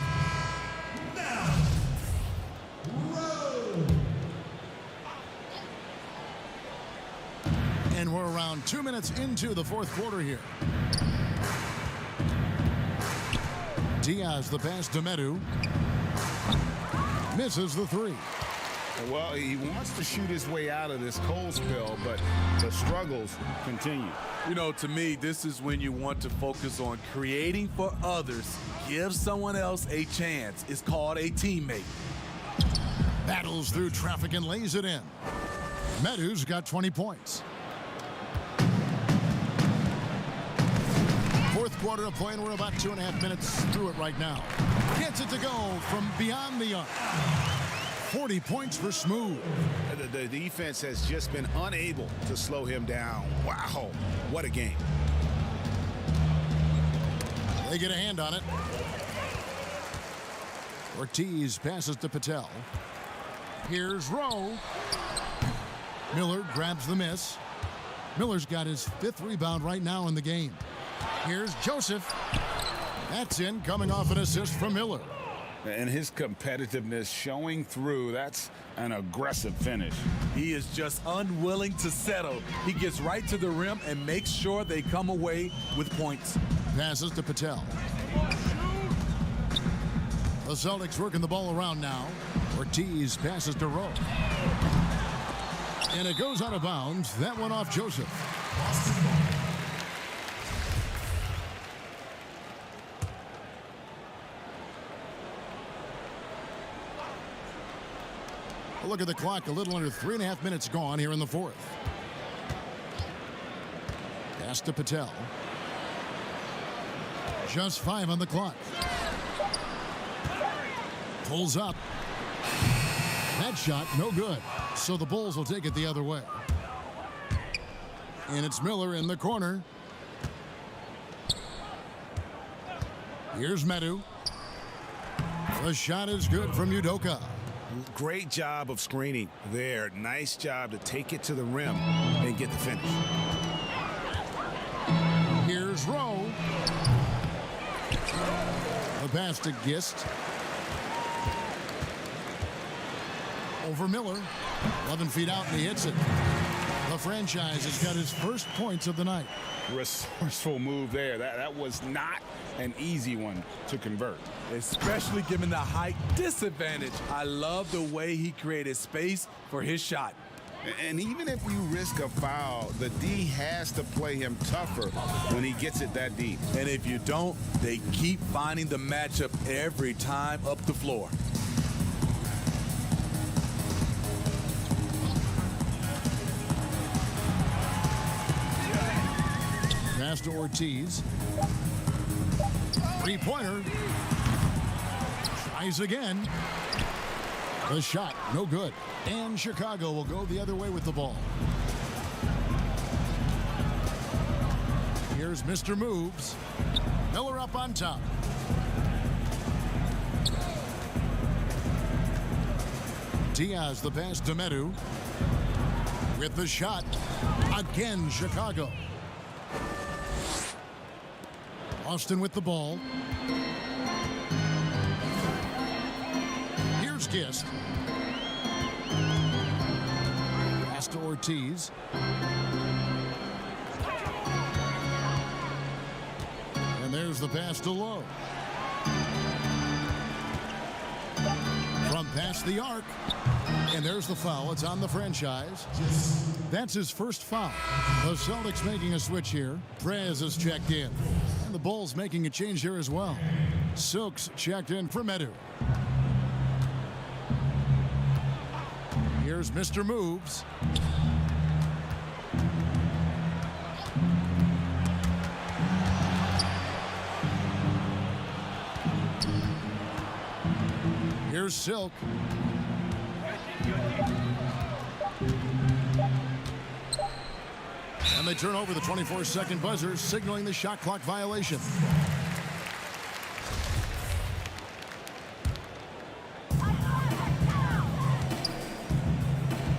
And we're around 2 minutes into the fourth quarter here. Diaz, the pass to Medu. Misses the three.
Well, he wants to shoot his way out of this cold spell, but the struggles continue.
You know, to me, this is when you want to focus on creating for others. Give someone else a chance. It's called a teammate.
Battles through traffic and lays it in. Medu's got 20 points. Fourth quarter of play, and we're about 2.5 minutes through it right now. Gets it to go from beyond the arc. 40 points for Smooth.
The defense has just been unable to slow him down. Wow, what a game.
They get a hand on it. Ortiz passes to Patel. Here's Rowe. Miller grabs the miss. Miller's got his 5th rebound right now in the game. Here's Joseph. That's in, coming off an assist from Miller.
And his competitiveness showing through. That's an aggressive finish.
He is just unwilling to settle. He gets right to the rim and makes sure they come away with points.
Passes to Patel. The Celtics working the ball around now. Ortiz passes to Rowe. And it goes out of bounds. That one off Joseph. Look at the clock, a little under 3.5 minutes gone here in the fourth. Pass to Patel. Just 5 on the clock. Pulls up. That shot, no good. So the Bulls will take it the other way. And it's Miller in the corner. Here's Medu. The shot is good from Udoka.
Great job of screening there. Nice job to take it to the rim and get the finish.
Here's Rowe. The pass to Gist. Over Miller. 11 feet out, and he hits it. The franchise has got his first points of the night.
Resourceful move there. That was not an easy one to convert.
Especially given the height disadvantage. I love the way he created space for his shot.
And even if you risk a foul, the D has to play him tougher when he gets it that deep.
And if you don't, they keep finding the matchup every time up the floor.
Pass to Ortiz. Three-pointer. Tries again. The shot, no good. And Chicago will go the other way with the ball. Here's Mr. Moves. Miller up on top. Diaz the pass to Medu. With the shot. Again, Chicago. Austin with the ball. Here's Gist. Pass to Ortiz. And there's the pass to Lowe. From past the arc. And there's the foul. It's on the franchise. That's his first foul. The Celtics making a switch here. Prez has checked in. And the Bulls making a change here as well. Silks checked in for Medu. Here's Mr. Moves. Here's Silk. And they turn over the 24-second buzzer, signaling the shot clock violation.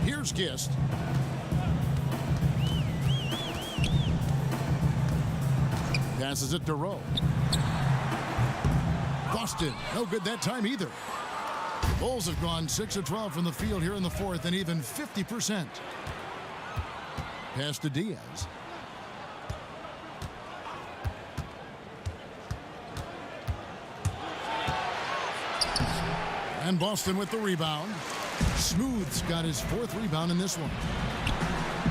Here's Gist. Passes it to Rowe. Boston, no good that time either. The Bulls have gone 6 of 12 from the field here in the fourth, and even 50%. Pass to Diaz. And Boston with the rebound. Smooth's got his fourth rebound in this one.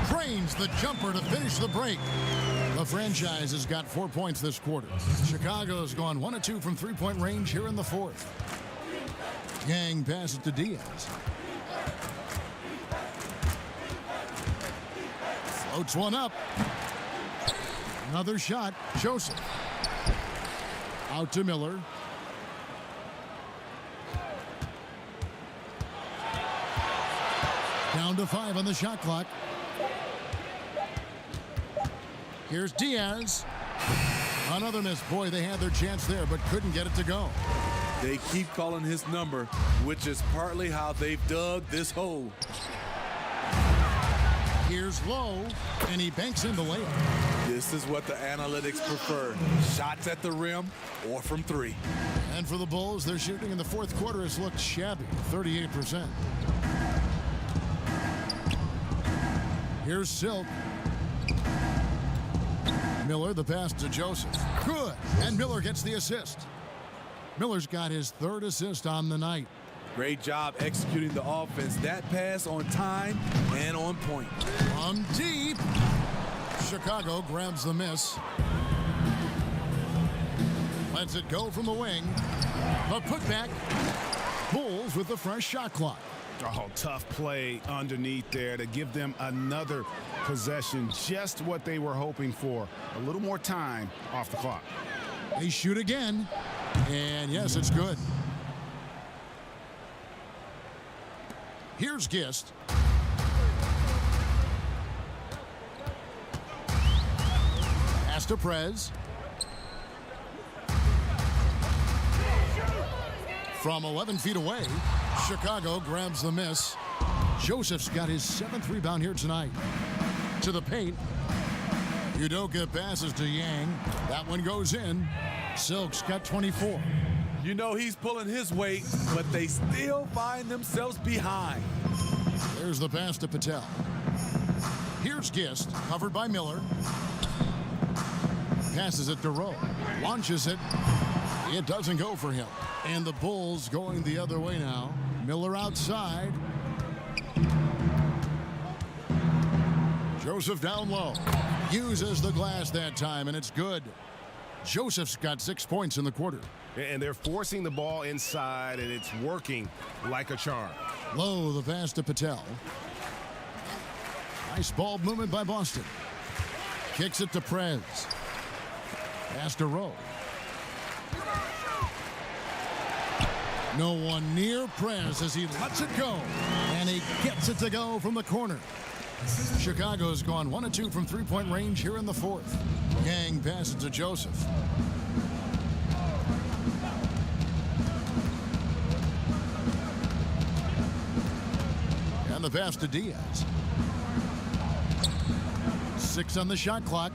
Cranes the jumper to finish the break. The franchise has got 4 points this quarter. Chicago's gone 1 of 2 from three-point range here in the fourth. Yang passes to Diaz. Floats one up. Another shot. Joseph. Out to Miller. Down to 5 on the shot clock. Here's Diaz. Another miss. Boy, they had their chance there, but couldn't get it to go.
They keep calling his number, which is partly how they've dug this hole.
Here's Lowe, and he banks in the layup.
This is what the analytics prefer. Shots at the rim or from three.
And for the Bulls, their shooting in the fourth quarter has looked shabby, 38%. Here's Silk. Miller, the pass to Joseph. Good, and Miller gets the assist. Miller's got his third assist on the night.
Great job executing the offense. That pass on time and on point.
From deep. Chicago grabs the miss. Lets it go from the wing. The putback. Bulls with the fresh shot clock.
Oh, tough play underneath there to give them another possession. Just what they were hoping for. A little more time off the clock.
They shoot again. And yes, it's good. Here's Gist. Pass to Prez. From 11 feet away, Chicago grabs the miss. Joseph's got his 7th rebound here tonight. To the paint. Udoka passes to Yang. That one goes in. Silk's got 24.
You know he's pulling his weight, but they still find themselves behind.
There's the pass to Patel. Here's Gist, covered by Miller. Passes it to Rowe. Launches it. It doesn't go for him. And the Bulls going the other way now. Miller outside. Joseph down low. Uses the glass that time, and it's good. Joseph's got 6 points in the quarter.
And they're forcing the ball inside, and it's working like a charm.
Low, the pass to Patel. Nice ball movement by Boston. Kicks it to Prez. Pass to Rowe. No one near Prez as he lets it go. And he gets it to go from the corner. Chicago's gone 1 of 2 from three-point range here in the fourth. Yang passes to Joseph. And the pass to Diaz. 6 on the shot clock.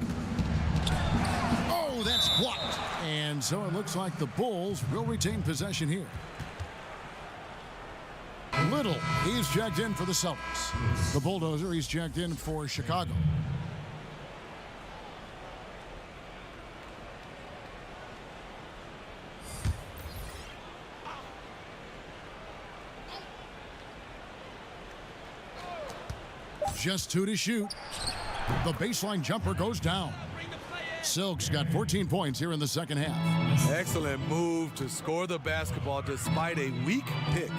Oh, that's blocked. And so it looks like the Bulls will retain possession here. Little, he's checked in for the Celtics. The Bulldozer, he's checked in for Chicago. Just 2 to shoot. The baseline jumper goes down. Silk's got 14 points here in the second half.
Excellent move to score the basketball despite a weak pick.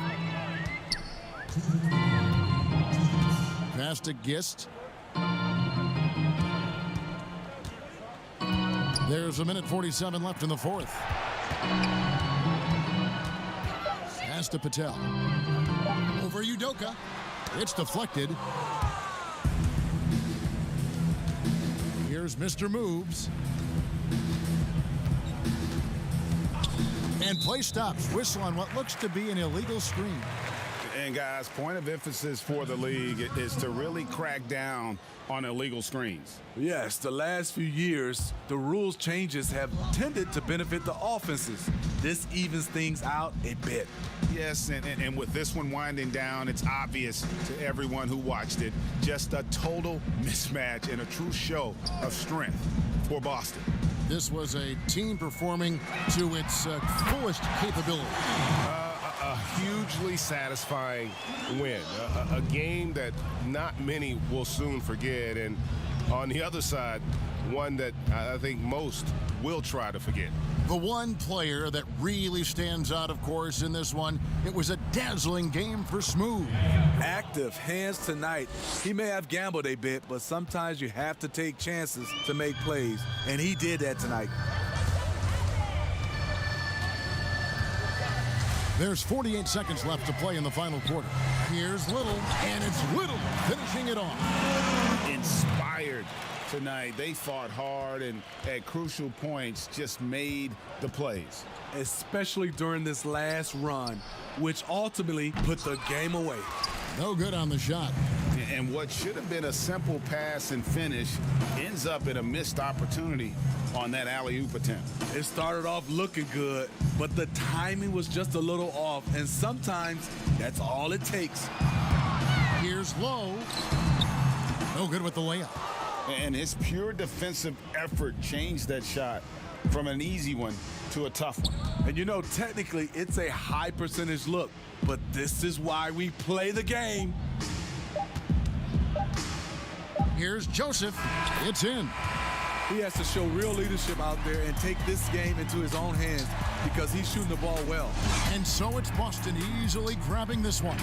Pass to Gist. There's a minute 47 left in the fourth. Pass to Patel. Over Udoka. It's deflected. Here's Mr. Moves. And play stops. Whistle on what looks to be an illegal screen.
And guys, point of emphasis for the league is to really crack down on illegal screens.
Yes, the last few years, the rules changes have tended to benefit the offenses. This evens things out a bit.
Yes, and with this one winding down, it's obvious to everyone who watched it. Just a total mismatch and a true show of strength for Boston.
This was a team performing to its fullest capability.
A hugely satisfying win. A game that not many will soon forget. And on the other side, one that I think most will try to forget.
The one player that really stands out, of course, in this one, it was a dazzling game for Smooth.
Active hands tonight. He may have gambled a bit, but sometimes you have to take chances to make plays, and he did that tonight.
There's 48 seconds left to play in the final quarter. Here's Little, and it's Little finishing it off.
Inspired tonight. They fought hard and at crucial points just made the plays.
Especially during this last run, which ultimately put the game away.
No good on the shot.
And what should have been a simple pass and finish ends up in a missed opportunity on that alley-oop attempt.
It started off looking good, but the timing was just a little off, and sometimes that's all it takes.
Here's Lowe. No good with the layup.
And his pure defensive effort changed that shot from an easy one to a tough one.
And you know, technically, it's a high percentage look, but this is why we play the game.
Here's Joseph. It's in.
He has to show real leadership out there and take this game into his own hands because he's shooting the ball well.
And so it's Boston easily grabbing this one.